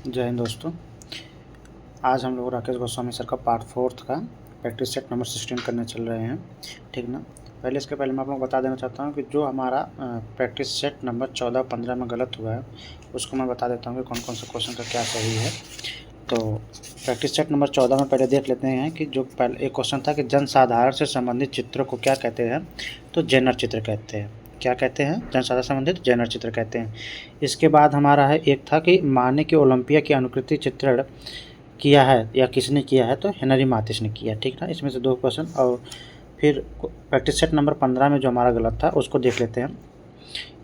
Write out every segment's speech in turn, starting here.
जय हिंद दोस्तों। आज हम लोग राकेश गोस्वामी सर का पार्ट 4 का प्रैक्टिस सेट नंबर 16 करने चल रहे हैं, ठीक ना। इसके पहले मैं आप लोग बता देना चाहता हूँ कि जो हमारा प्रैक्टिस सेट नंबर 14-15 में गलत हुआ है उसको मैं बता देता हूँ कि कौन कौन से क्वेश्चन का क्या सही है। तो प्रैक्टिस सेट नंबर 14 में पहले देख लेते हैं कि जो पहले एक क्वेश्चन था कि जनसाधारण से संबंधित चित्रों को क्या कहते हैं, तो जेनर चित्र कहते हैं। क्या कहते हैं? जनसाधारण संबंधित जेनर चित्र कहते हैं। इसके बाद हमारा है एक था कि माने कि ओलंपिया की अनुकृति चित्रण किया है या किसने किया है, तो हेनरी माथिस ने किया, ठीक ना। इसमें से 2 क्वेश्चन। और फिर प्रैक्टिस सेट नंबर 15 में जो हमारा गलत था उसको देख लेते हैं।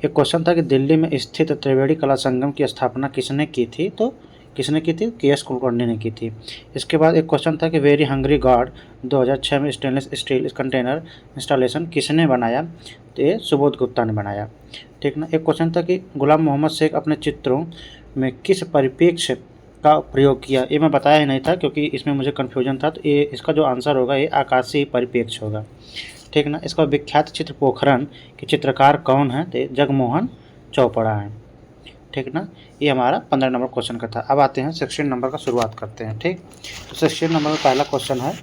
एक क्वेश्चन था कि दिल्ली में स्थित त्रिवेणी कला संगम की स्थापना किसने की थी, तो किसने की थी? के.एस. कुलकर्णी ने की थी। इसके बाद एक क्वेश्चन था कि वेरी हंग्री गॉड 2006 में स्टेनलेस स्टील कंटेनर इंस्टॉलेशन किसने बनाया, तो ये सुबोध गुप्ता ने बनाया, ठीक ना। एक क्वेश्चन था कि गुलाम मोहम्मद शेख अपने चित्रों में किस परिप्रेक्ष्य का प्रयोग किया। ये मैं बताया ही नहीं था क्योंकि इसमें मुझे कन्फ्यूजन था, तो ये इसका जो आंसर होगा ये आकाशीय परिप्रेक्ष्य होगा, ठीक ना। इसका विख्यात चित्र पोखरन के चित्रकार कौन है, तो जगमोहन चौपड़ा है, ठीक ना। ये हमारा 15 नंबर क्वेश्चन का था। अब आते हैं 16 नंबर का शुरुआत करते हैं, ठीक। तो 16 नंबर में पहला क्वेश्चन है,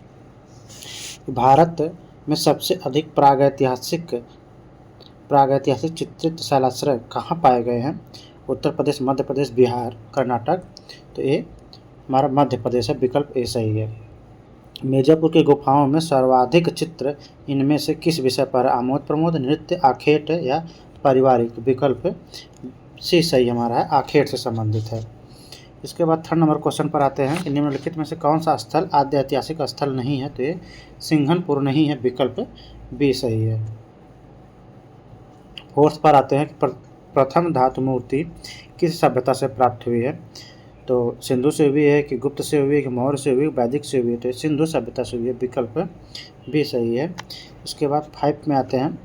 भारत में सबसे अधिक प्रागैतिहासिक चित्रित शैलाश्रय कहाँ पाए गए हैं? उत्तर प्रदेश, मध्य प्रदेश, बिहार, कर्नाटक। तो ये हमारा मध्य प्रदेश है, विकल्प ए सही है। मिर्जापुर की गुफाओं में सर्वाधिक चित्र इनमें से किस विषय पर? आमोद प्रमोद, नृत्य, आखेट या पारिवारिक। विकल्प सी सही हमारा है, आखेट से संबंधित है। इसके बाद 3 नंबर क्वेश्चन पर आते हैं कि निम्नलिखित में से कौन सा स्थल आद्य ऐतिहासिक स्थल नहीं है, तो ये सिंघनपुर नहीं है, विकल्प बी सही है। 4th पर आते हैं कि प्रथम धातु मूर्ति किस सभ्यता से प्राप्त हुई है, तो सिंधु से हुई है कि गुप्त से हुई है कि मौर्य से हुई, वैदिक से हुई है, तो सिंधु सभ्यता से हुई है, विकल्प भी सही है। उसके बाद 5 में आते हैं,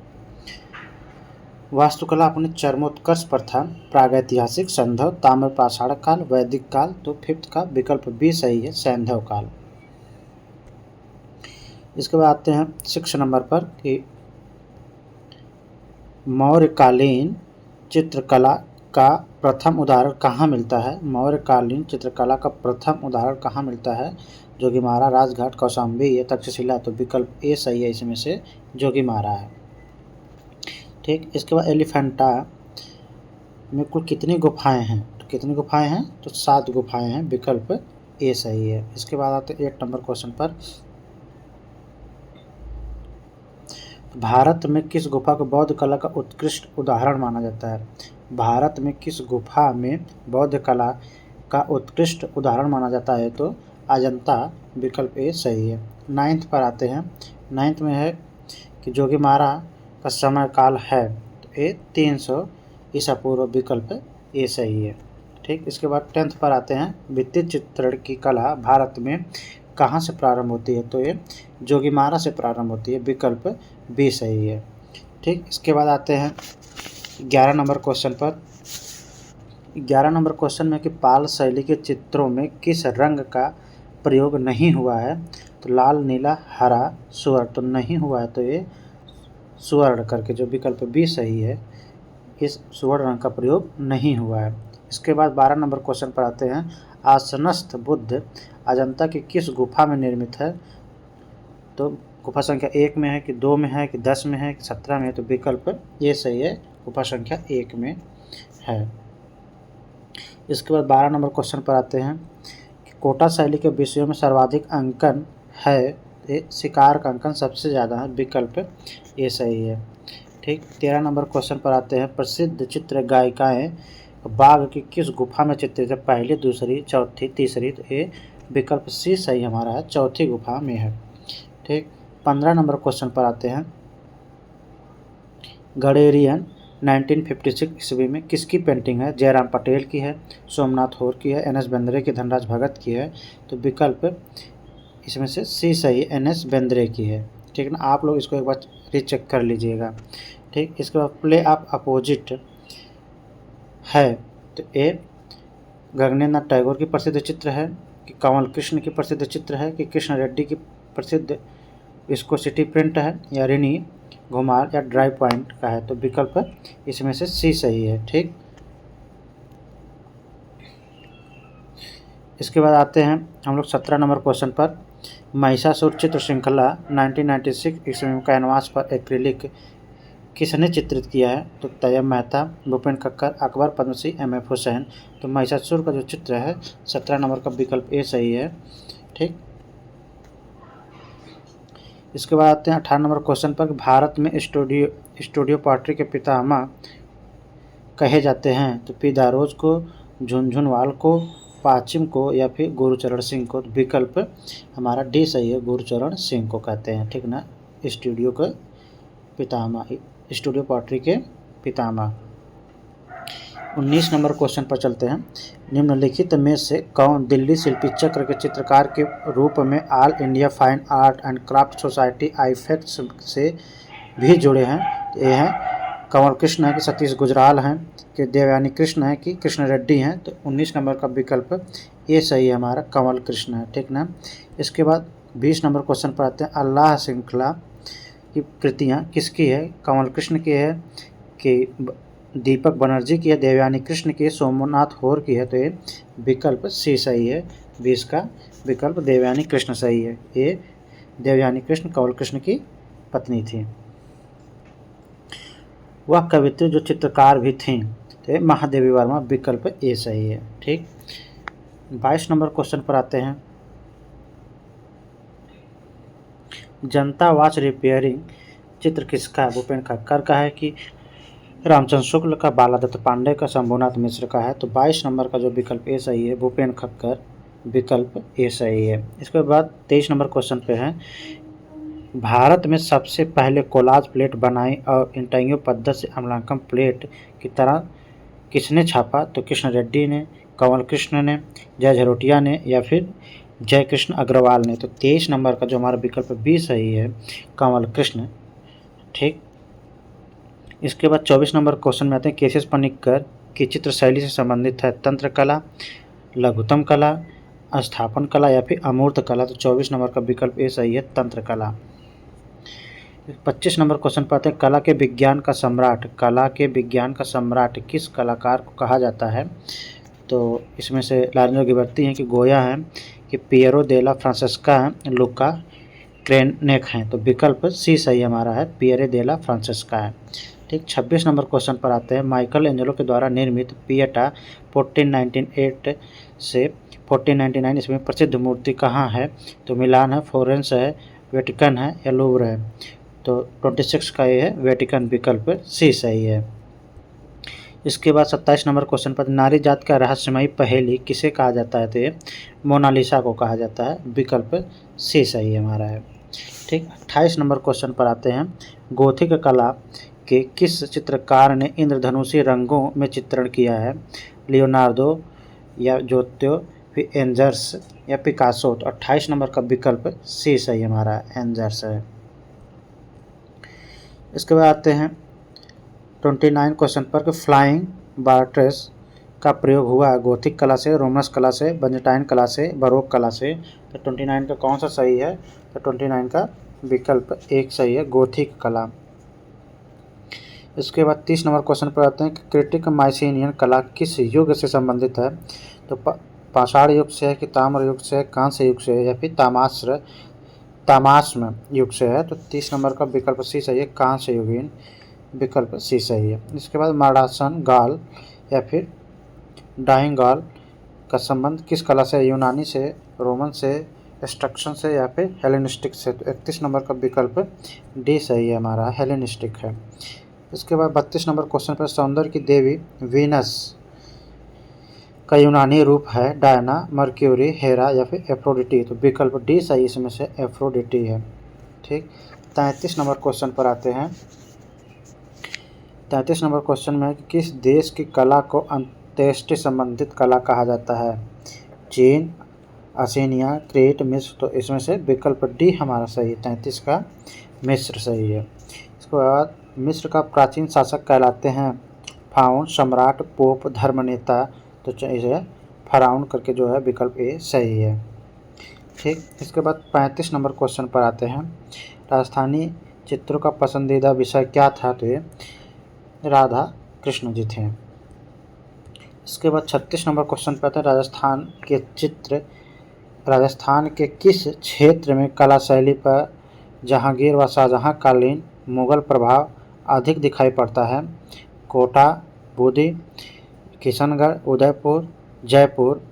वास्तुकला अपने चरमोत्कर्ष पर था, प्रागैतिहासिक, सैंधव, ताम्र पाषाण काल, वैदिक काल। तो 5th का विकल्प भी सही है, सैंधव काल। इसके बाद आते हैं 6 नंबर पर कि मौर्यकालीन चित्रकला का प्रथम उदाहरण कहाँ मिलता है? मौर्यकालीन चित्रकला का प्रथम उदाहरण कहाँ मिलता है? जोगीमारा, राजघाट, कौशाम्बी या तक्षशिला। तो विकल्प ए सही है, इसमें से जोगीमारा है, ठीक। इसके बाद एलिफेंटा में कुल कितनी गुफाएं हैं? तो कितनी गुफाएं हैं? तो 7 गुफाएं हैं, विकल्प ए सही है। इसके बाद आते हैं 8 नंबर क्वेश्चन पर, भारत में किस गुफा को बौद्ध कला का उत्कृष्ट उदाहरण माना जाता है? भारत में किस गुफा में बौद्ध कला का उत्कृष्ट उदाहरण माना जाता है? तो अजंता, विकल्प ए सही है। 9th पर आते हैं। 9th में है कि जोगीमारा का समय काल है, तो ये 300 ईसा पूर्व, विकल्प ए सही है, ठीक। इसके बाद 10th पर आते हैं, भित्ति चित्रण की कला भारत में कहाँ से प्रारंभ होती है? तो ये जोगीमारा से प्रारंभ होती है, विकल्प बी सही है, ठीक। इसके बाद आते हैं 11 नंबर क्वेश्चन पर। 11 नंबर क्वेश्चन में कि पाल शैली के चित्रों में किस रंग का प्रयोग नहीं हुआ है? तो लाल, नीला, हरा, स्वर्ण। तो नहीं हुआ है, तो ये स्वर्ण करके, जो विकल्प बी सही है, इस स्वर्ण रंग का प्रयोग नहीं हुआ है। इसके बाद 12 नंबर क्वेश्चन पर आते हैं, आसनस्थ बुद्ध अजंता की किस गुफा में निर्मित है? तो गुफा संख्या 1 में है कि 2 में है कि 10 में है कि 17 में है? तो विकल्प ये सही है, गुफा संख्या 1 में है। इसके बाद 12 नंबर क्वेश्चन पर आते हैं कि कोटा शैली के विषयों में सर्वाधिक अंकन है, शिकार का अंकन सबसे ज़्यादा है, विकल्प ये सही है, ठीक। 13 नंबर क्वेश्चन पर आते हैं, प्रसिद्ध चित्र गायिकाएं बाघ की किस गुफा में चित्रित है? पहली, दूसरी, चौथी, तीसरी। तो ये विकल्प सी सही हमारा है, चौथी गुफा में है, ठीक। 15 नंबर क्वेश्चन पर आते हैं, गडेरियन 1956 ईस्वी में किसकी पेंटिंग है? जयराम पटेल की है, सोमनाथ होर की है, एन.एस. बेंद्रे की, धनराज भगत की है। तो विकल्प इसमें से सी सही, एन.एस. बेंद्रे की है, ठीक ना। आप लोग इसको एक बार रीचेक कर लीजिएगा, ठीक। इसके बाद प्ले ऑफ अपोजिट है, तो ए गगनेन्द्र नाथ टैगोर की प्रसिद्ध चित्र है कि कमल कृष्ण की प्रसिद्ध चित्र है कि कृष्ण रेड्डी की प्रसिद्ध विस्कोसिटी प्रिंट है या रिनी घुमार या ड्राई पॉइंट का है? तो विकल्प इसमें से सी सही है, ठीक। इसके बाद आते हैं हम लोग 17 नंबर क्वेश्चन पर। महिषासुर चित्र श्रृंखला 1996 ईस्वी में कैनवास पर एक्रिलिक किसने चित्रित किया है? तो तैयब मेहता, भूपेन खक्कर, अकबर, पद्मश्री, एम.एफ. हुसैन। तो महिषासुर का जो चित्र है 17 नंबर का विकल्प ए सही है। ठीक, इसके बाद आते हैं 18 नंबर क्वेश्चन पर। भारत में स्टूडियो पोएट्री के पितामह कहे जाते हैं? तो पी दारोज को, झुनझुनवाल को, पाचिम को या फिर गुरुचरण सिंह को। विकल्प हमारा डी सही है, गुरुचरण सिंह को कहते हैं। ठीक ना, स्टूडियो के पितामह, स्टूडियो पोएट्री के पितामह। 19 नंबर क्वेश्चन पर चलते हैं। निम्नलिखित में से कौन दिल्ली शिल्पी चक्र के चित्रकार के रूप में all India fine art and craft society AIFACS से भी जुड़े हैं? ये हैं कंवल कृष्ण है कि सतीश गुजराल हैं कि देवयानी कृष्ण है कि कृष्ण रेड्डी हैं। तो 19 नंबर का विकल्प ये सही है हमारा, कंवल कृष्ण है। ठीक ना, इसके बाद 20 नंबर क्वेश्चन पर आते हैं। अल्लाह श्रृंखला की कृतियाँ किसकी है? कंवल कृष्ण की है कि दीपक बनर्जी की है, देवयानी कृष्ण की है, सोमनाथ होर की है। तो ये विकल्प सी सही है, 20 का विकल्प देवयानी कृष्ण सही है। ये देवयानी कृष्ण कंवल कृष्ण की पत्नी थी। वह कवित्री जो चित्रकार भी थीं, तो महादेवी वर्मा, विकल्प ए सही है। ठीक, 22 नंबर क्वेश्चन पर आते हैं। जनता वॉच रिपेयरिंग चित्र किसका है? भूपेन खक्कर का है कि रामचंद्र शुक्ल का, बालादत्त पांडे का, शंभुनाथ मिश्र का है? तो 22 नंबर का जो विकल्प ए सही है, भूपेन खक्कर, विकल्प ए सही है। इसके बाद 23 नंबर क्वेश्चन पे है। भारत में सबसे पहले कोलाज प्लेट बनाई और इंटाइयो पद्धति से अमलांकन प्लेट की तरह किसने छापा? तो कृष्ण रेड्डी ने, कंवल कृष्ण ने, जय झरोटिया ने या फिर जय कृष्ण अग्रवाल ने। तो 23 नंबर का जो हमारा विकल्प बी सही है, कंवल कृष्ण। ठीक, इसके बाद 24 नंबर क्वेश्चन में आते हैं। केशव पनिक्कर की चित्र शैली से संबंधित है तंत्र कला, लघुतम कला, स्थापन कला या फिर अमूर्त कला। तो 24 नंबर का विकल्प ए सही है, तंत्र कला। 25 नंबर क्वेश्चन पर आते हैं। कला के विज्ञान का सम्राट, कला के विज्ञान का सम्राट किस कलाकार को कहा जाता है? तो इसमें से लॉरेंजो गिबर्ती हैं कि गोया हैं कि पियरो देला फ्रांसेस्का हैं, लुका क्रेनेक हैं। तो विकल्प सी सही हमारा है, पियरे देला फ्रांसेस्का है। ठीक, 26 नंबर क्वेश्चन पर आते हैं। माइकल एंजेलो के द्वारा निर्मित पिएटा 1498 से 1499 इसमें प्रसिद्ध मूर्ति कहाँ है? तो मिलान है, फ्लोरेंस है, वेटिकन है या लूव्र है। तो 26 का ये है वेटिकन, विकल्प सी सही है। इसके बाद 27 नंबर क्वेश्चन पर। नारी जात का रहस्यमयी पहेली किसे कहा जाता है? तो ये मोनालिसा को कहा जाता है, विकल्प सी सही हमारा है। ठीक, 28 नंबर क्वेश्चन पर आते हैं। गोथिक कला के किस चित्रकार ने इंद्रधनुषी रंगों में चित्रण किया है? लियोनार्डो या जोत्यो, फिर एंजर्स या पिकासो। तो 28 नंबर का विकल्प सी सही हमारा एंजर्स है। इसके बाद आते हैं 29 क्वेश्चन पर कि फ्लाइंग बार्ट्रेस का प्रयोग हुआ गोथिक कला से, रोमनस कला से, बंजटाइन कला से, बरोक कला से। तो 29 का कौन सा सही है? तो 29 का विकल्प एक सही है, गोथिक कला। इसके बाद 30 नंबर क्वेश्चन पर आते हैं कि क्रिटिक माइसिनियन कला किस युग से संबंधित है? तो पाषाण युग से है कि ताम्र युग से है, कांस्य युग से है या फिर तामाश्म युग से है। तो 30 नंबर का विकल्प सी सही है, कांस्य युगीन, विकल्प सी सही है। इसके बाद मार्डासन गाल या फिर डाइंग गाल का संबंध किस कला से? यूनानी से, रोमन से, एस्ट्रक्शन से या फिर हेलेनिस्टिक से। तो 31 नंबर का विकल्प डी सही है हमारा, हेलेनिस्टिक है। इसके बाद 32 नंबर क्वेश्चन पर सौंदर्य की देवी वीनस का यूनानी रूप है डायना, मर्क्यूरी, हेरा या फिर एफ्रोडिटी। तो विकल्प डी सही इसमें से एफ्रोडिटी है। ठीक, 33 नंबर क्वेश्चन पर आते हैं। 33 नंबर क्वेश्चन में किस देश की कला को अंत्येष्टि संबंधित कला कहा जाता है? चीन, असीनिया, क्रेट, मिस्र। तो इसमें से विकल्प डी हमारा सही है, 33 का मिस्र सही है। इसके बाद मिस्र का प्राचीन शासक कहलाते हैं फाउन, सम्राट, पोप, धर्मनेता। तो इसे फराउन करके जो है विकल्प ए सही है। ठीक, इसके बाद 35 नंबर क्वेश्चन पर आते हैं। राजस्थानी चित्रों का पसंदीदा विषय क्या था? तो ये राधा कृष्ण जी थे। इसके बाद 36 नंबर क्वेश्चन पे आता है राजस्थान के किस क्षेत्र में कला शैली पर जहांगीर व शाहजहां कालीन मुगल प्रभाव अधिक दिखाई पड़ता है? कोटा, बूंदी, किशनगढ़, उदयपुर, जयपुर।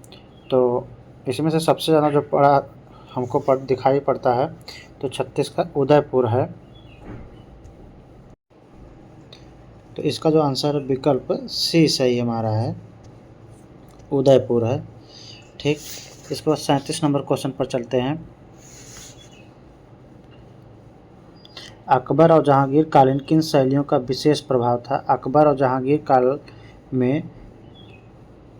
तो इसमें से सबसे ज़्यादा जो हमको दिखाई पड़ता है तो 36 का उदयपुर है। तो इसका जो आंसर विकल्प सी सही हमारा है, उदयपुर है। ठीक, इसके बाद 37 नंबर क्वेश्चन पर चलते हैं। अकबर और जहांगीर कालीन किन शैलियों का विशेष प्रभाव था? अकबर और जहांगीर काल में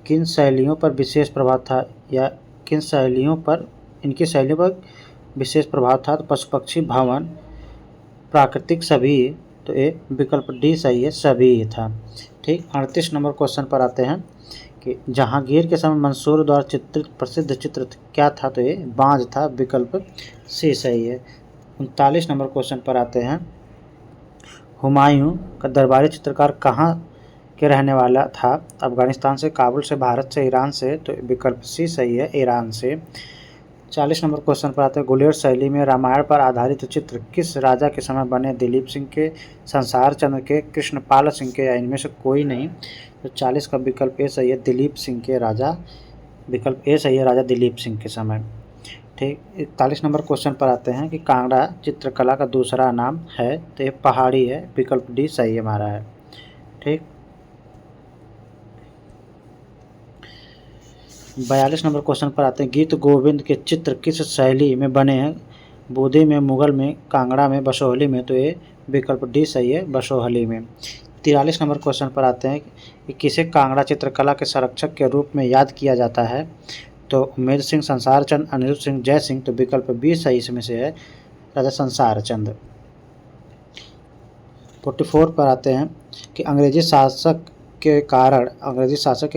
किन शैलियों पर विशेष प्रभाव था या किन शैलियों पर इनकी शैलियों पर विशेष प्रभाव था? तो पशु पक्षी भवन, प्राकृतिक सभी। तो ये विकल्प डी सही है, सभी था। ठीक, 38 नंबर क्वेश्चन पर आते हैं कि जहांगीर के समय मंसूर द्वारा चित्रित प्रसिद्ध चित्र क्या था? तो ये बांझ था, विकल्प सी सही है। 39 नंबर क्वेश्चन पर आते हैं, हुमायूं का दरबारी चित्रकार कहाँ के रहने वाला था? अफगानिस्तान से, काबुल से, भारत से, ईरान से। तो विकल्प सी सही है, ईरान से। 40 नंबर क्वेश्चन पर आते हैं, गुलेर शैली में रामायण पर आधारित चित्र किस राजा के समय बने? दिलीप सिंह के, संसार चंद्र के, कृष्णपाल सिंह के या इनमें से कोई नहीं। तो 40 का विकल्प ए सही है, दिलीप सिंह के राजा, विकल्प ए सही है, राजा दिलीप सिंह के समय। ठीक, 41 नंबर क्वेश्चन पर आते हैं कि कांगड़ा चित्रकला का दूसरा नाम है? तो ये पहाड़ी है, विकल्प डी सही हमारा है। ठीक, 42 नंबर क्वेश्चन पर आते हैं, गीत गोविंद के चित्र किस शैली में बने हैं? बूंदी में, मुगल में, कांगड़ा में, बसोहली में। तो ये विकल्प डी सही है, बसोहली में। 43 नंबर क्वेश्चन पर आते हैं कि किसे कांगड़ा चित्रकला के संरक्षक के रूप में याद किया जाता है? तो उमेद सिंह, संसार चंद, अनिरुद्ध सिंह, जय सिंह। तो विकल्प बी सही इसमें से है, राजा संसार चंद। 44 पर आते हैं कि अंग्रेजी शासक के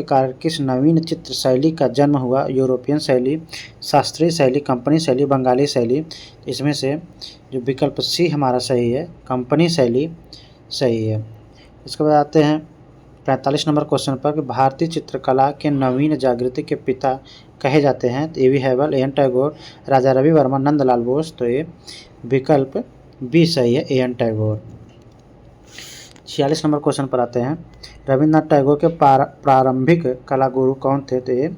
कारण किस नवीन चित्र शैली का जन्म हुआ? यूरोपियन शैली, शास्त्रीय शैली, कंपनी शैली, बंगाली शैली। इसमें से जो विकल्प सी हमारा सही है, कंपनी शैली सही है। इसके बाद आते हैं 45 नंबर क्वेश्चन पर कि भारतीय चित्रकला के नवीन जागृति के पिता कहे जाते हैं? तो A V. Havell, A N. Tagore, Raja Ravi Varma, Nandalal Bose. तो ये विकल्प बी सही है, ए.एन. टैगोर। 46 नंबर क्वेश्चन पर आते हैं, रविन्द्रनाथ टैगोर के प्रारंभिक कला गुरु कौन थे? तो ये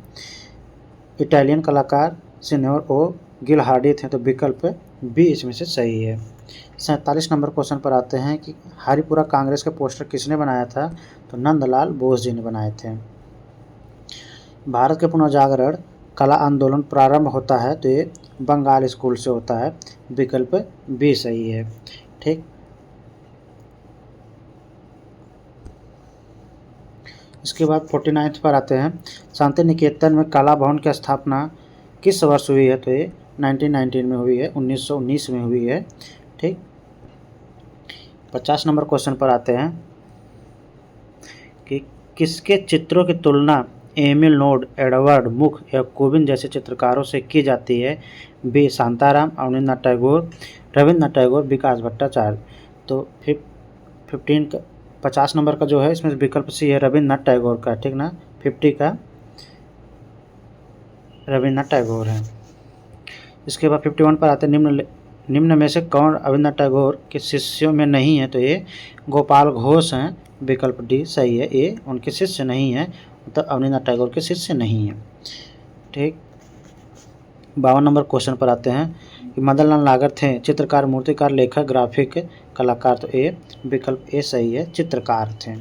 इटालियन कलाकार सिन्योर ओ गिलहार्डी थे। तो विकल्प बी इसमें से सही है। 47 नंबर क्वेश्चन पर आते हैं कि हरिपुरा कांग्रेस के पोस्टर किसने बनाया था? तो नंदलाल बोस जी ने बनाए थे। भारत के पुनर्जागरण कला आंदोलन प्रारंभ होता है? तो ये बंगाल स्कूल से होता है, विकल्प बी सही है। ठीक, इसके बाद 49 पर आते हैं, शांति निकेतन में कला भवन की स्थापना किस वर्ष हुई है? तो ये 1919 में हुई है, 1919 में हुई है। ठीक, 50 नंबर क्वेश्चन पर आते हैं कि किसके चित्रों की तुलना एमिल नोड, एडवर्ड मुख या कोविंद जैसे चित्रकारों से की जाती है? बी शांताराम, अवनींद्रनाथ टैगोर, रविन्द्रनाथ टैगोर, विकास भट्टाचार्य। तो 50 नंबर का जो है इसमें विकल्प सी है, रविन्द्रनाथ टैगोर का। ठीक ना, 50 का रविन्द्रनाथ टैगोर है। इसके बाद 51 पर आते हैं, निम्न में से कौन रविन्द्रनाथ टैगोर के शिष्यों में नहीं है? तो ये गोपाल घोष हैं, विकल्प डी सही है, ये उनके शिष्य नहीं है, मतलब अवनींद्रनाथ टैगोर के शिष्य नहीं है। ठीक, 52 नंबर क्वेश्चन पर आते हैं कि मदन लाल नागर थे चित्रकार, मूर्तिकार, लेखक, ग्राफिक कलाकार? तो ए विकल्प ए सही है, चित्रकार थे।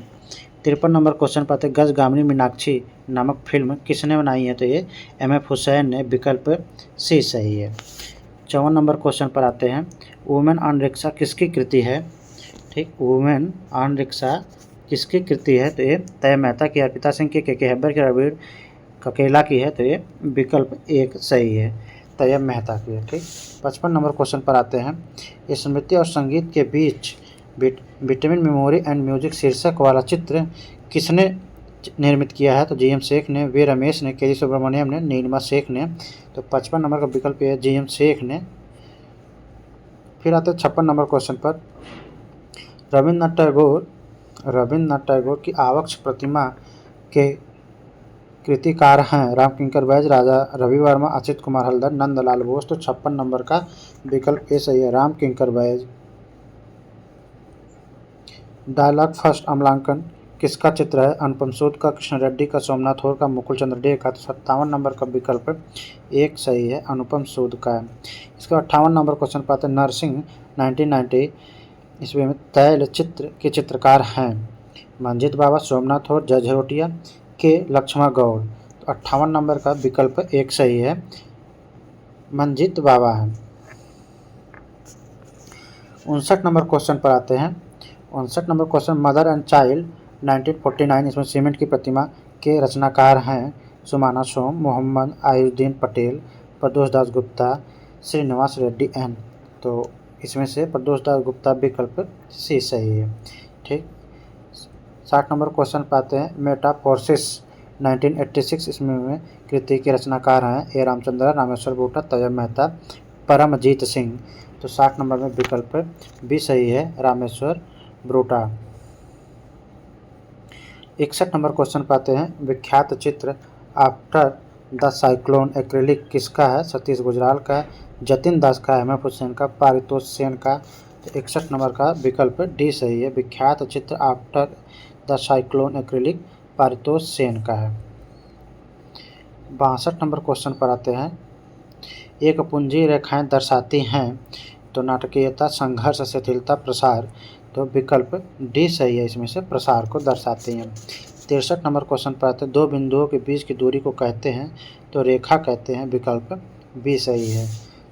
53 नंबर क्वेश्चन पर आते हैं, गजगामिनी मीनाक्षी नामक फिल्म किसने बनाई है? तो ये M.F. हुसैन ने, विकल्प सी सही है। 54 नंबर क्वेश्चन पर आते हैं, वुमेन ऑन रिक्शा किसकी कृति है? ठीक, वुमेन ऑन रिक्शा किसकी कृति है? तो ये तय मेहता की, अर्पिता सिंह की, के हैबर की, रवीर ककेला की है। तो ये विकल्प एक सही है, तैयब मेहता की है। ठीक, 55 नंबर क्वेश्चन पर आते हैं, स्मृति और संगीत के बीच विटामिन मेमोरी एंड म्यूजिक शीर्षक वाला चित्र किसने निर्मित किया है? तो जी.एम. शेख ने, वे रमेश ने, के.जी. सुब्रमण्यम ने, नीलिमा शेख ने। तो 55 नंबर का विकल्प है जी.एम. शेख ने। फिर आते हैं 56 नंबर क्वेश्चन पर, रविन्द्रनाथ टैगोर की आवक्ष प्रतिमा के कृतिकार हैं रामकिंकर बैज, राजा रवि वर्मा, अच्युत कुमार हल्दर, नंदलाल बोस। तो 56 नंबर का विकल्प ए सही है, रामकिंकर बैज। डायलॉग फर्स्ट अमलांकन किसका चित्र है? अनुपम सूद का, कृष्ण रेड्डी का, सोमनाथ होर का, मुकुल चंद्र डे का। तो 57 नंबर का विकल्प एक सही है, अनुपम सूद का है। इसके 58 नंबर क्वेश्चन पाते हैं, नरसिंह 1990 ईस्वी में तैल चित्र के चित्रकार हैं? मंजीत बाबा, सोमनाथ होर, जज हेरोटिया के, लक्ष्मण गौड़। तो 58 नंबर का विकल्प एक सही है, मंजीत बाबा है। 59 नंबर क्वेश्चन पर आते हैं। 59 number question, mother and child 1949 इसमें सीमेंट की प्रतिमा के रचनाकार हैं? सुमाना सोम, मोहम्मद आयुद्दीन पटेल, प्रदोष दास गुप्ता, श्रीनिवास रेड्डी एन। तो इसमें से प्रदोष दास गुप्ता विकल्प सी सही है। ठीक। 60 नंबर क्वेश्चन पाते हैं, मेटाफोर्सिस 1986 इसमें में कृति के रचनाकार हैं? ए रामचंद्र, रामेश्वर बूटा, तैयब मेहता, परमजीत सिंह। तो 60 नंबर में विकल्प भी सही है, रामेश्वर ब्रोटा। 61 नंबर क्वेश्चन पाते हैं, विख्यात चित्र आफ्टर द साइक्लोन एक्रिलिक किसका है? सतीश गुजराल का, जतिन दास का, अहमद हुसैन का, पारितोष सेन का। तो 61 नंबर का विकल्प डी सही है, विख्यात चित्र after the cyclone acrylic Paritosh Sen का है। 62 नंबर क्वेश्चन पर आते हैं, एक पुंजी रेखाएं दर्शाती हैं? तो नाटकीयता, संघर्ष, शिथिलता, प्रसार। तो विकल्प डी सही है, इसमें से प्रसार को दर्शाती हैं। 63 नंबर क्वेश्चन पर आते हैं, दो बिंदुओं के बीच की दूरी को कहते हैं? तो रेखा कहते हैं, विकल्प बी सही है।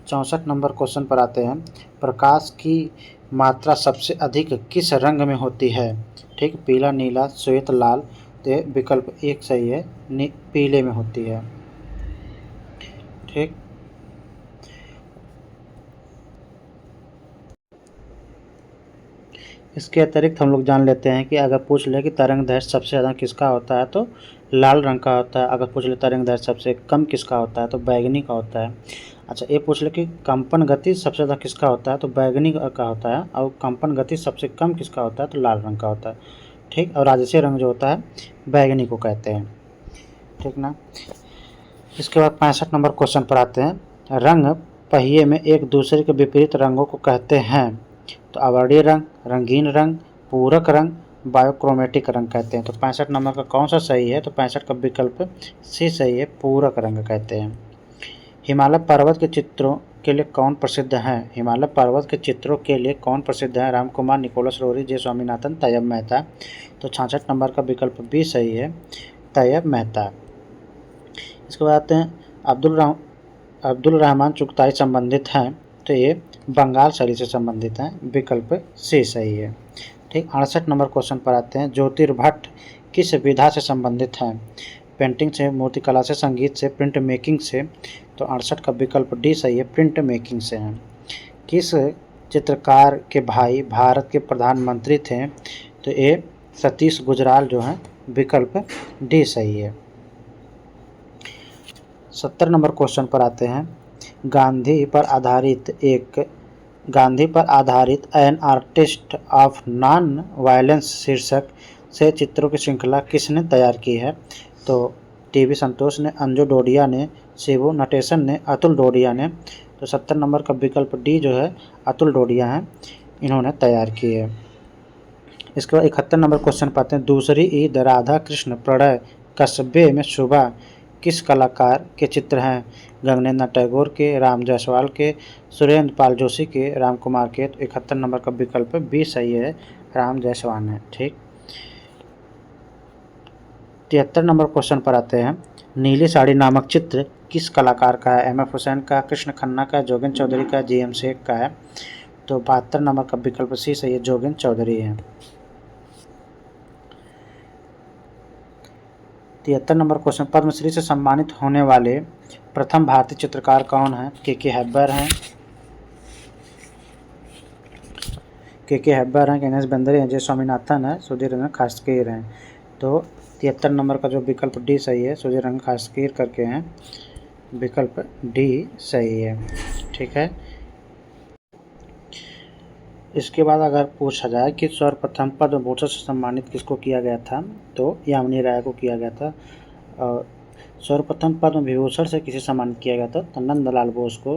64 नंबर क्वेश्चन पर आते हैं, प्रकाश की मात्रा सबसे अधिक किस रंग में होती है? ठीक, पीला, नीला, श्वेत, लाल। तो विकल्प एक सही है, पीले में होती है। ठीक। इसके अतिरिक्त हम लोग जान लेते हैं कि अगर पूछ ले कि तरंग दैर्घ्य सबसे ज़्यादा किसका होता है तो लाल रंग का होता है। अगर पूछ ले तरंग दैर्घ्य सबसे कम किसका होता है तो बैगनी का होता है। अच्छा, ये पूछ ले कि कंपन गति सबसे ज़्यादा किसका होता है तो बैगनी का होता है, और कंपन गति सबसे कम किसका होता है तो लाल रंग का होता है। ठीक, और राजसीय रंग जो होता है बैगनी को कहते हैं। ठीक ना। इसके बाद 65 नंबर क्वेश्चन पर आते हैं, रंग पहिए में एक दूसरे के विपरीत रंगों को कहते हैं? तो आवर्णीय रंग, रंगीन रंग, पूरक रंग, बायोक्रोमेटिक रंग कहते हैं। तो 65 नंबर का कौन सा सही है तो 65 का विकल्प सी सही है, पूरक रंग कहते हैं। हिमालय पर्वत के चित्रों के लिए कौन प्रसिद्ध है? हिमालय पर्वत के चित्रों के लिए कौन प्रसिद्ध है? राम कुमार, निकोलस रोरी, जे स्वामीनाथन, तैयब मेहता। तो 66 नंबर का विकल्प बी सही है, तैयब मेहता। इसके बाद आते हैं, अब्दुल रहमान चुगताई संबंधित हैं? तो ये बंगाल शैली से संबंधित हैं, विकल्प सी सही है। ठीक। 68 नंबर क्वेश्चन पर आते हैं, ज्योतिर्भट्ट किस विधा से संबंधित हैं? पेंटिंग से, मूर्तिकला से, संगीत से, प्रिंट मेकिंग से। तो 68 का विकल्प डी सही है, प्रिंट मेकिंग से हैं। किस चित्रकार के भाई भारत के प्रधानमंत्री थे? तो ये सतीश गुजराल जो हैं, विकल्प डी सही है। 70 नंबर क्वेश्चन पर आते हैं, गांधी पर आधारित an artist of non violence शीर्षक से चित्रों की श्रृंखला किसने तैयार की है? तो टीवी संतोष ने, अंजू डोडिया ने, शिबू नटेशन ने, अतुल डोडिया ने। तो 70 नंबर का विकल्प डी जो है अतुल डोडिया हैं, इन्होंने तैयार की है। इसके बाद 71 नंबर क्वेश्चन पाते हैं, दूसरी ईद राधा कृष्ण प्रणय कस्बे में सुबह किस कलाकार के चित्र हैं? गगनेंद्र टैगोर के, राम जायसवाल के, सुरेंद्र पाल जोशी के, राम कुमार के। तो 71 नंबर का विकल्प बी सही है, राम जायसवाल है। ठीक। 73 नंबर क्वेश्चन पर आते हैं, नीली साड़ी नामक चित्र किस कलाकार का है? एम.एफ. हुसैन का, कृष्ण खन्ना का, जोगेंद्र चौधरी का, जी.एम. शेख का है। तो 72 नंबर का विकल्प सी सही है, जोगेंद्र चौधरी है। 73 नंबर क्वेश्चन, पद्मश्री से सम्मानित होने वाले प्रथम भारतीय चित्रकार कौन हैं? के हैबर हैं, गणेश बेंद्रे हैं, जे स्वामीनाथन है, सुधीर रंजन खासकीर हैं। तो 73 नंबर का जो विकल्प डी सही है, सुधीर रंजन खासकीर करके हैं, विकल्प डी सही है। ठीक है। इसके बाद अगर पूछा जाए कि सर्वप्रथम पद्म भूषण से सम्मानित किसको किया गया था तो यामिनी राय को किया गया था। और सर्वप्रथम पद्म विभूषण से किसे सम्मानित किया गया था? तो नंदलाल बोस को।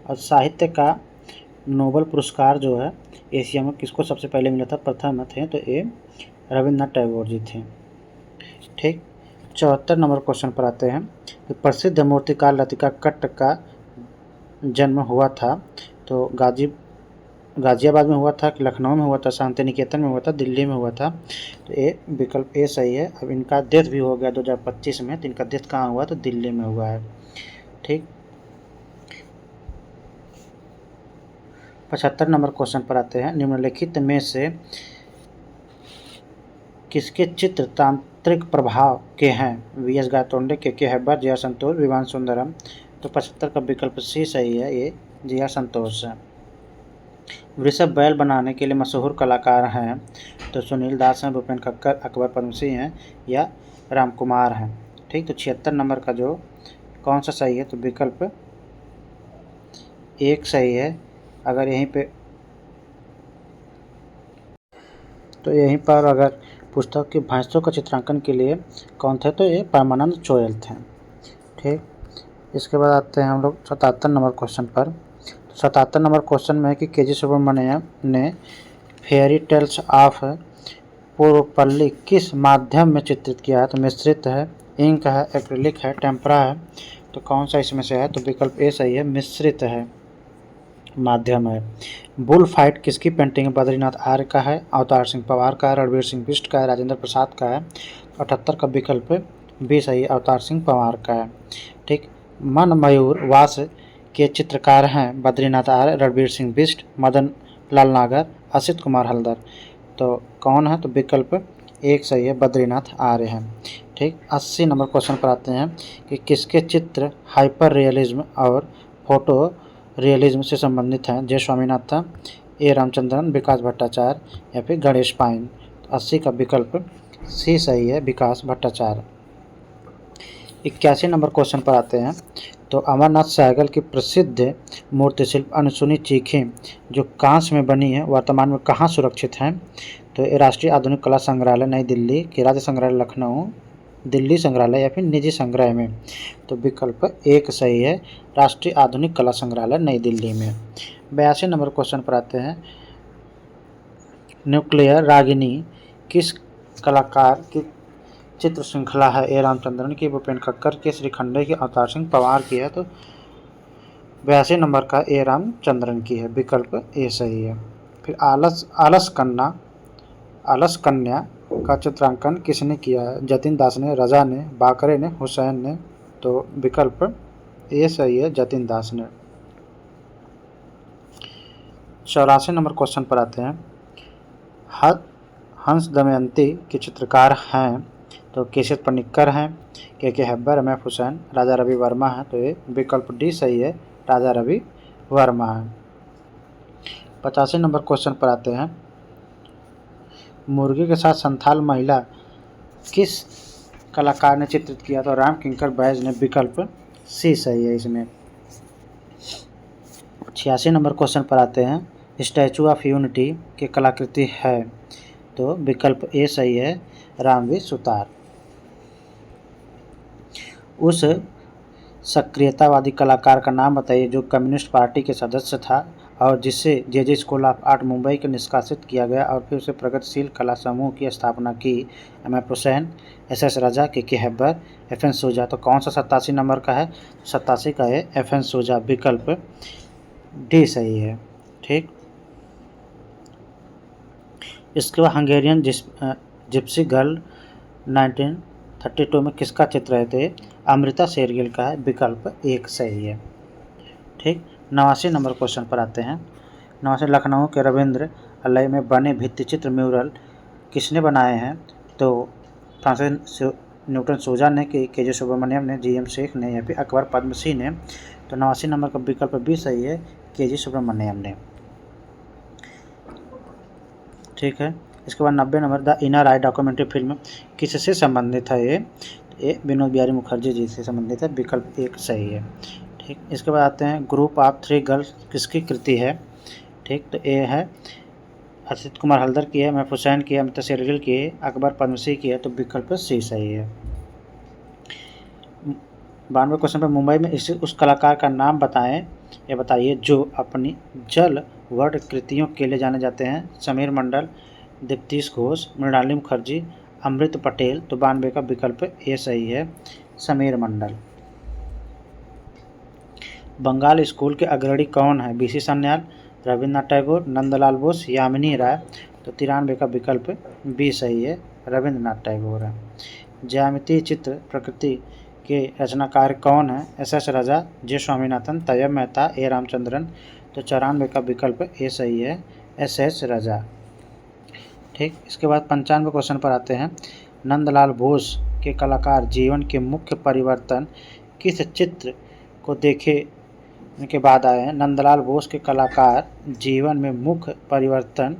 और साहित्य का नोबेल पुरस्कार जो है एशिया में किसको सबसे पहले मिला था? प्रथम थे तो ये रविन्द्रनाथ टैगोर जी थे। ठीक, 74 नंबर क्वेश्चन पर आते हैं। तो प्रसिद्ध मूर्तिकार लतिका कट्ट का जन्म हुआ था तो गाजियाबाद में हुआ था कि लखनऊ में हुआ था, शांति निकेतन में हुआ था, दिल्ली में हुआ था? तो ये विकल्प ए सही है। अब इनका डेथ भी हो गया 2025 में, तो इनका डेथ कहाँ हुआ? तो दिल्ली में हुआ है। ठीक, 75 नंबर क्वेश्चन पर आते हैं। निम्नलिखित में से किसके चित्र तांत्रिक प्रभाव के हैं? वी.एस. गायतोंडे, के हैबर, जया संतोष, विवान सुंदरम? तो 75 का विकल्प सी सही है, ये जया संतोष है। वृषभ बैल बनाने के लिए मशहूर कलाकार हैं? तो सुनील दास हैं, भूपेन खक्कर, अकबर पद्मसी हैं या राम कुमार हैं? ठीक, तो 76 नंबर का जो कौन सा सही है? तो विकल्प एक सही है। अगर यहीं पे तो यहीं पर अगर पुस्तक के भैंसों का चित्रांकन के लिए कौन थे? तो ये परमानंद चोयल थे। ठीक, इसके बाद आते हैं हम लोग 77 नंबर क्वेश्चन पर। 77 नंबर क्वेश्चन में है कि के.जी. सुब्रमण्यम ने फेयरी टेल्स ऑफ पुरुपल्ली किस माध्यम में चित्रित किया है? तो मिश्रित है, इंक है, एक्रिलिक है, टेम्परा है? तो कौन सा इसमें से है? तो विकल्प ए सही है, मिश्रित है, माध्यम है। बुल फाइट किसकी पेंटिंग है? बद्रीनाथ आर्य का है, अवतार सिंह पवार का है, रणवीर सिंह बिष्ट का है, राजेंद्र प्रसाद का है? 78 का विकल्प बी सही है, अवतार सिंह पवार का है। ठीक, मन मयूर वास के चित्रकार हैं? बद्रीनाथ आर्य, रणवीर सिंह बिष्ट, मदन लाल नागर, असित कुमार हल्दर? तो कौन है? तो विकल्प एक सही है, बद्रीनाथ आर्य है। ठीक, 80 नंबर क्वेश्चन पर आते हैं कि किसके चित्र हाइपर रियलिज्म और फोटो रियलिज्म से संबंधित हैं? जय स्वामीनाथन, ए रामचंद्रन, विकास भट्टाचार्य या फिर गणेश पाइन? तो 80 का विकल्प सी सही है, विकास भट्टाचार्य। 81 नंबर क्वेश्चन पर आते हैं। तो अमरनाथ सहगल की प्रसिद्ध मूर्तिशिल्प अनसुनी चीखें जो कांस्य में बनी है वर्तमान में कहाँ सुरक्षित हैं? तो ये राष्ट्रीय आधुनिक कला संग्रहालय नई दिल्ली, के राज्य संग्रहालय लखनऊ, दिल्ली संग्रहालय या फिर निजी संग्रह में? तो विकल्प एक सही है, राष्ट्रीय आधुनिक कला संग्रहालय नई दिल्ली में। 82 नंबर क्वेश्चन पर आते हैं। न्यूक्लियर रागिनी किस कलाकार की चित्र श्रृंखला है? ए रामचंद्रन की, भूपेन खक्कर की, श्रीखंडे की, अवतार सिंह पवार की है? तो 82 नंबर का ए रामचंद्रन की है, विकल्प ए सही है। फिर आलस कन्या का चित्रांकन किसने किया है? जतिन दास ने, रजा ने, बाकरे ने, हुसैन ने? तो विकल्प ए सही है, जतिन दास ने। 84 नंबर क्वेश्चन पर आते हैं। हंस दमयंती के चित्रकार हैं? तो केशव पनिक्कर हैं, के हैबर, एम एफ हुसैन, राजा रवि वर्मा है? तो ये विकल्प डी सही है, राजा रवि वर्मा है। 85 नंबर क्वेश्चन पर आते हैं। मुर्गी के साथ संथाल महिला किस कलाकार ने चित्रित किया? तो राम किंकर बैज ने, विकल्प सी सही है इसमें। 86 नंबर क्वेश्चन पर आते हैं। स्टैचू ऑफ यूनिटी की कलाकृति है? तो विकल्प ए सही है, रामवीर सुतार। उस सक्रियतावादी कलाकार का नाम बताइए जो कम्युनिस्ट पार्टी के सदस्य था और जिसे जे स्कूल ऑफ आर्ट मुंबई के निष्कासित किया गया और फिर उसे प्रगतिशील कला समूह की स्थापना की? M F Husain, S S Raja, K हैबर, एफ एन सूजा? तो कौन सा 87 नंबर का है? 87 का है एफ एन सूजा, विकल्प डी सही है। ठीक, इसके बाद हंगेरियन जिप्सी गर्ल 1932 में किसका चित्र है? तो अमृता शेरगिल का है, विकल्प एक सही है। ठीक, 89 नंबर क्वेश्चन पर आते हैं। 89 लखनऊ के रविंद्र अलय में बने भित्तिचित्र म्यूरल किसने बनाए हैं? तो फ्रांसिस न्यूटन सूजा ने, के जे सुब्रमण्यम ने, जी एम शेख ने या फिर अकबर पद्मसी ने? तो 89 नंबर का विकल्प भी सही है, के जी सुब्रमण्यम ने। ठीक है, इसके बाद 90 number the inner I documentary film किससे संबंधित है? ये विनोद बिहारी मुखर्जी जी से संबंधित है, विकल्प एक सही है। ठीक, इसके बाद आते हैं ग्रुप ऑफ थ्री गर्ल्स किसकी कृति है? ठीक, तो ये है असित कुमार हल्दर की है, महफूज हुसैन की है, अमृता शेरगिल की है, अकबर पद्मसी की है? तो विकल्प सी सही है। 92 क्वेश्चन पर मुंबई में स्थित उस कलाकार का नाम बताएं या बताइए जो अपनी जल वर्ड कृतियों के लिए जाने जाते हैं। समीर मंडल, दीप्तिश घोष, मृणालिनी मुखर्जी, अमृत पटेल। तो 92 का विकल्प ए सही है, समीर मंडल। बंगाल स्कूल के अग्रणी कौन है? बीसी सान्याल, रविन्द्रनाथ टैगोर, नंदलाल बोस, यामिनी राय। तो 93 का विकल्प बी सही है, रविन्द्रनाथ टैगोर है। ज्यामितीय चित्र प्रकृति के रचनाकार कौन है? एस राजा, जे स्वामीनाथन, तैयब मेहता, ए रामचंद्रन। तो 94 का विकल्प ए सही है, एस राजा। ठीक, इसके बाद 95 क्वेश्चन पर आते हैं। नंदलाल बोस के कलाकार जीवन के मुख्य परिवर्तन किस चित्र को देखे के बाद आए हैं? नंदलाल बोस के कलाकार जीवन में मुख्य परिवर्तन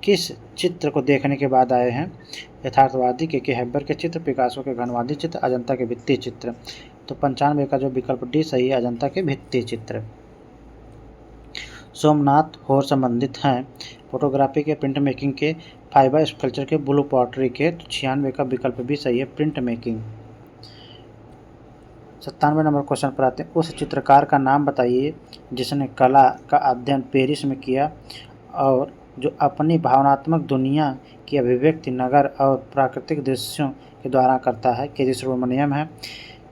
किस चित्र को देखने के बाद आए हैं? यथार्थवादी के हैबर के चित्र, पिकासो के घनवादी चित्र, अजंता के भित्ति चित्र। तो 95 का जो विकल्प डी सही है, अजंता के भित्ति चित्र। सोमनाथ होर संबंधित हैं फोटोग्राफी के, प्रिंट मेकिंग के, फाइबर स्कल्पचर के, ब्लू पॉटरी के। तो 96 का विकल्प भी सही है, प्रिंट मेकिंग। 97 नंबर क्वेश्चन पर आते हैं। उस चित्रकार का नाम बताइए जिसने कला का अध्ययन पेरिस में किया और जो अपनी भावनात्मक दुनिया की अभिव्यक्ति नगर और प्राकृतिक दृश्यों के द्वारा करता है। के जी सुब्रमण्यम है,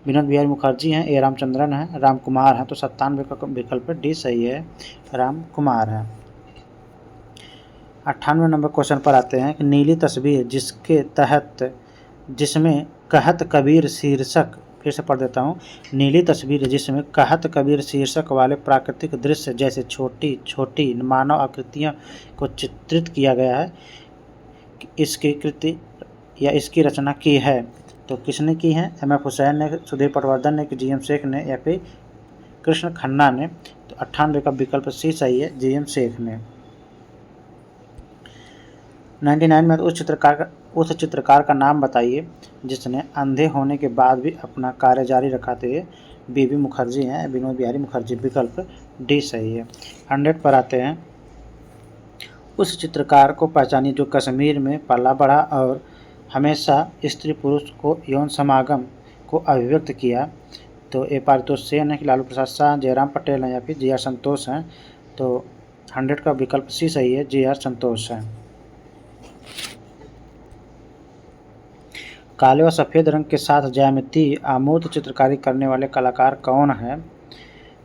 विनोद बिहारी मुखर्जी हैं, ए रामचंद्रन हैं, राम कुमार हैं। तो 97 का विकल्प डी सही है, राम कुमार है। 98 नंबर क्वेश्चन पर आते हैं कि नीली तस्वीर जिसमें कहत कबीर शीर्षक, फिर से पढ़ देता हूँ। नीली तस्वीर जिसमें कहत कबीर शीर्षक वाले प्राकृतिक दृश्य जैसे छोटी छोटी मानव आकृतियों को चित्रित किया गया है, इसकी कृति या इसकी रचना की है। तो किसने की है? एम.एफ. हुसैन ने, सुधीर पटवर्धन ने, जी.एम. शेख ने या फिर कृष्ण खन्ना ने। तो 98 का विकल्प सी सही है, जी.एम. शेख ने। 99 में उस चित्रकार का नाम बताइए जिसने अंधे होने के बाद भी अपना कार्य जारी रखा। थे बी.बी. मुखर्जी हैं, विनोद बिहारी मुखर्जी। विकल्प डी सही है। 100 पर आते हैं। उस चित्रकार को पहचानिए जो कश्मीर में पला बढ़ा और हमेशा स्त्री पुरुष को यौन समागम को अभिव्यक्त किया। तो ए पारितोष सेन है कि लालू प्रसाद शाह, जयराम पटेल हैं या फिर जी.आर. संतोष हैं। तो 100 का विकल्प सी सही है, जी.आर. संतोष है। काले व सफ़ेद रंग के साथ ज्यामितीय अमूर्त चित्रकारी करने वाले कलाकार कौन हैं?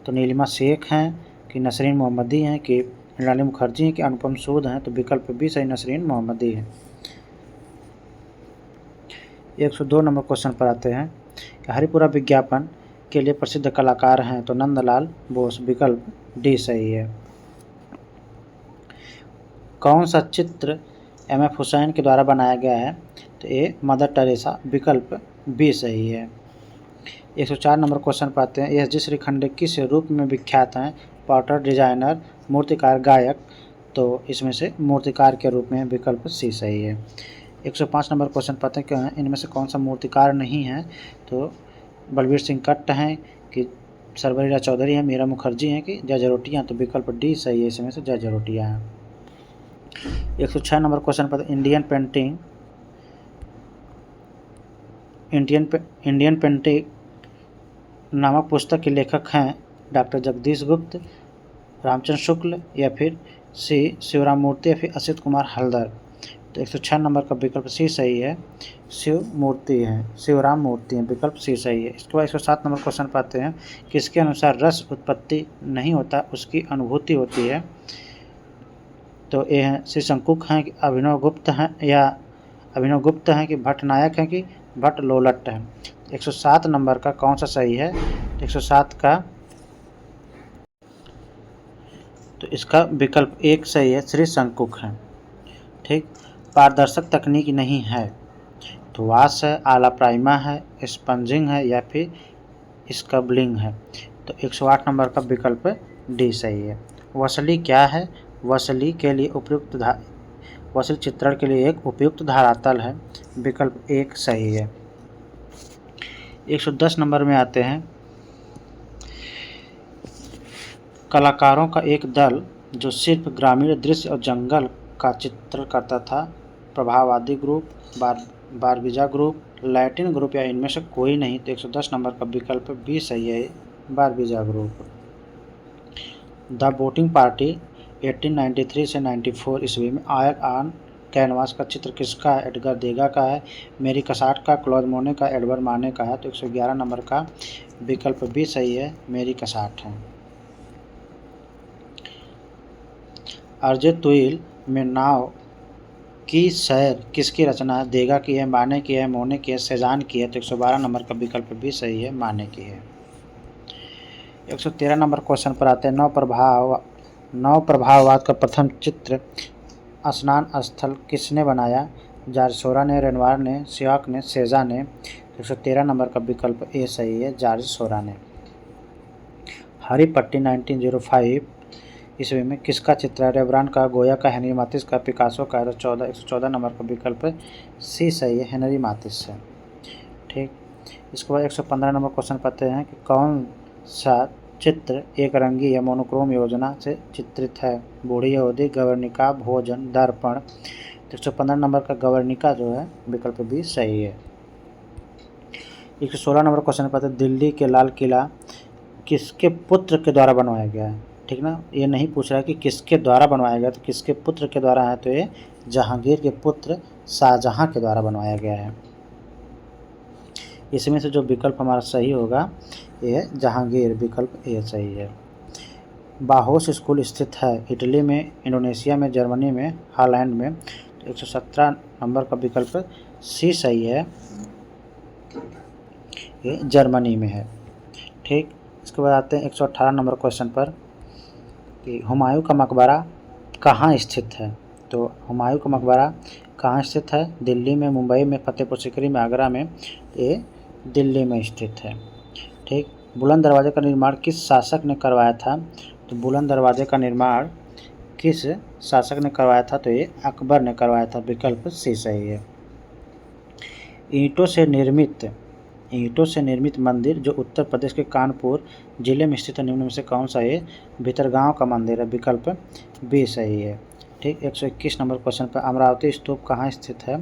तो नीलिमा शेख हैं कि नसरीन मोहम्मदी हैं कि मृणालिनी मुखर्जी हैं कि अनुपम सूद हैं। तो विकल्प भी सही, नसरीन मोहम्मदी है। 102 नंबर क्वेश्चन पर आते हैं। हरिपुरा विज्ञापन के लिए प्रसिद्ध कलाकार हैं। तो नंदलाल बोस। विकल्प डी सही है। कौन सा चित्र एम.एफ. हुसैन के द्वारा बनाया गया है? तो ए मदर टेरेसा। विकल्प बी सही है। 104 नंबर क्वेश्चन पर आते हैं। एस.जी. श्रीखंडे किस रूप में विख्यात हैं? पॉटर, डिजाइनर, मूर्तिकार, गायक। तो इसमें से मूर्तिकार के रूप में विकल्प सी सही है। 105 नंबर क्वेश्चन पर आते हैं। इनमें से कौन सा मूर्तिकार नहीं है? तो बलबीर सिंह कट्ट हैं कि सरबरीला चौधरी हैं, मीरा मुखर्जी हैं कि जय जरोटिया। तो विकल्प डी सही है, इसमें से जय जरोटिया हैं। 106 नंबर क्वेश्चन पर इंडियन पेंटिंग नामक पुस्तक के लेखक हैं डॉक्टर जगदीश गुप्त, रामचंद्र शुक्ल या फिर सी शिवराम मूर्ति या फिर असित कुमार हल्दर। तो 106 नंबर का विकल्प सी सही है, शिवराम मूर्ति हैं। विकल्प सी सही है। इसके बाद 107 नंबर क्वेश्चन पाते हैं। किसके अनुसार रस उत्पत्ति नहीं होता, उसकी अनुभूति होती है? तो ये हैं श्री शंकुक हैं कि अभिनव गुप्त हैं कि भट्टनायक हैं कि भट्ट लोलट हैं। 107 नंबर का कौन सा सही है? 107 का तो इसका विकल्प एक सही है, श्री शंकुक हैं। ठीक, पारदर्शक तकनीक नहीं है तो वाश है, आला प्राइमा है, स्पंजिंग है या फिर स्कबलिंग है। तो 108 नंबर का विकल्प डी सही है। वसली क्या है? वसली चित्रण के लिए एक उपयुक्त धरातल है। विकल्प एक सही है। 110 नंबर में आते हैं। कलाकारों का एक दल जो सिर्फ ग्रामीण दृश्य और जंगल का चित्र करता था। प्रभाववादी ग्रुप, बारबीजा ग्रुप, लैटिन ग्रुप या इनमें से कोई नहीं, तो 110 नंबर का विकल्प बी सही है, बारबीजा ग्रुप। द वोटिंग पार्टी 1893 से 94 ईस्वी में ऑयल ऑन कैनवास का चित्र किसका है? एडगर देगा का है, मेरी कसाट का, क्लॉद मोने का, एडवर्ड माने का है, तो 111 नंबर का विकल्प भी सही है, मेरी कसाट है। अर्जेतुइल में नाव की सैर किसकी रचना है? देगा की है, माने की है, मोने की है, सेजान की है, तो 112 नंबर का विकल्प भी सही है, माने की है। 113 नंबर क्वेश्चन पर आते हैं। नव प्रभाववाद का प्रथम चित्र स्नान स्थल किसने बनाया? जॉर्ज सोरा ने, रेनवार ने, सियाक ने, सेजा ने। 113 नंबर का विकल्प ए सही है, जॉर्ज सोरा ने। हरी पट्टी 1905 ईस्वी में किसका चित्र है? रेब्रान का, गोया का, हेनरी मातिस का, पिकासो का। 114 नंबर का विकल्प सी सही है, हेनरी मातिस है। ठीक, इसके बाद 115 नंबर क्वेश्चन पाते हैं कि कौन सा चित्र एक रंगी या मोनोक्रोम योजना से चित्रित है? बूढ़ी यहूदी, गवर्निका, भोजन, दर्पण। 115 नंबर का गवर्निका जो है विकल्प भी सही है। 116 नंबर क्वेश्चन पाते हैं। दिल्ली के लाल किला किसके पुत्र के द्वारा बनवाया गया है? ठीक ना, ये नहीं पूछ रहा है कि किसके द्वारा बनवाया गया, तो किसके पुत्र के द्वारा है, तो ये जहांगीर के पुत्र शाहजहां के द्वारा बनवाया गया है। इसमें से जो विकल्प हमारा सही होगा ये जहांगीर, विकल्प ए सही है। बाहोस स्कूल स्थित है इटली में, इंडोनेशिया में, जर्मनी में, हॉलैंड में। तो 117 नंबर का विकल्प सी सही है, ये जर्मनी में है। ठीक, इसके बाद आते हैं 118 नंबर क्वेश्चन पर कि हुमायूं का मकबरा कहाँ स्थित है? तो हुमायूं का मकबरा कहाँ स्थित है? दिल्ली में, मुंबई में, फतेहपुर सीकरी में, आगरा में। ये दिल्ली में स्थित है। ठीक, बुलंद दरवाजे का निर्माण किस शासक ने करवाया था? तो बुलंद दरवाजे का निर्माण किस शासक ने करवाया था? तो ये अकबर ने करवाया था, विकल्प सी सही है। ईंटों से निर्मित मंदिर जो उत्तर प्रदेश के कानपुर जिले में स्थित है, निम्न में से कौन सा है? भीतरगांव का मंदिर है, विकल्प बी सही है। ठीक, 121 नंबर क्वेश्चन पर अमरावती स्तूप कहाँ स्थित है?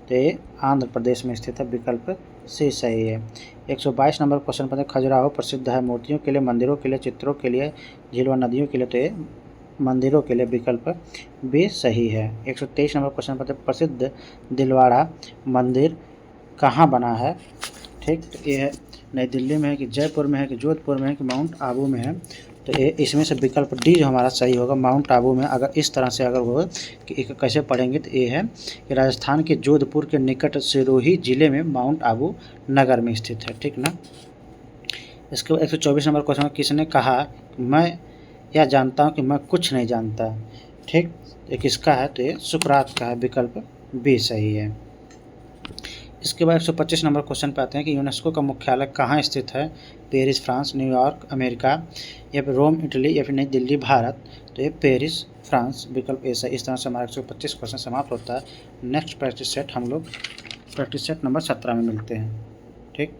तो ये आंध्र प्रदेश में स्थित है, विकल्प सी सही है। 122 नंबर क्वेश्चन पर खजुराहो प्रसिद्ध है मूर्तियों के लिए, मंदिरों के लिए, चित्रों के लिए, झील व नदियों के लिए, तो ये मंदिरों के लिए, विकल्प भी सही है। 123 नंबर क्वेश्चन पर प्रसिद्ध दिलवाड़ा मंदिर कहाँ बना है? ठीक, तो ये है नई दिल्ली में है कि जयपुर में है कि जोधपुर में है कि माउंट आबू में है? तो ये इसमें से विकल्प डी जो हमारा सही होगा, माउंट आबू में। अगर इस तरह से अगर हो कि एक कैसे पढ़ेंगे तो ये है कि राजस्थान के जोधपुर के निकट सिरोही जिले में माउंट आबू नगर में स्थित है। ठीक ना, इसके बाद 124 नंबर क्वेश्चन, किसने कहा मैं यह जानता हूँ कि मैं कुछ नहीं जानता? ठीक, ये किसका है? तो ये सुकरात का है, विकल्प बी सही है। इसके बाद 125 नंबर क्वेश्चन पे आते हैं कि यूनेस्को का मुख्यालय कहाँ स्थित है? पेरिस फ्रांस, न्यूयॉर्क अमेरिका, या फिर रोम इटली, या फिर नई दिल्ली भारत। तो ये पेरिस फ्रांस, विकल्प ऐसा। इस तरह से हमारा 125 क्वेश्चन समाप्त होता है। नेक्स्ट प्रैक्टिस सेट हम लोग प्रैक्टिस सेट नंबर 17 में मिलते हैं। ठीक।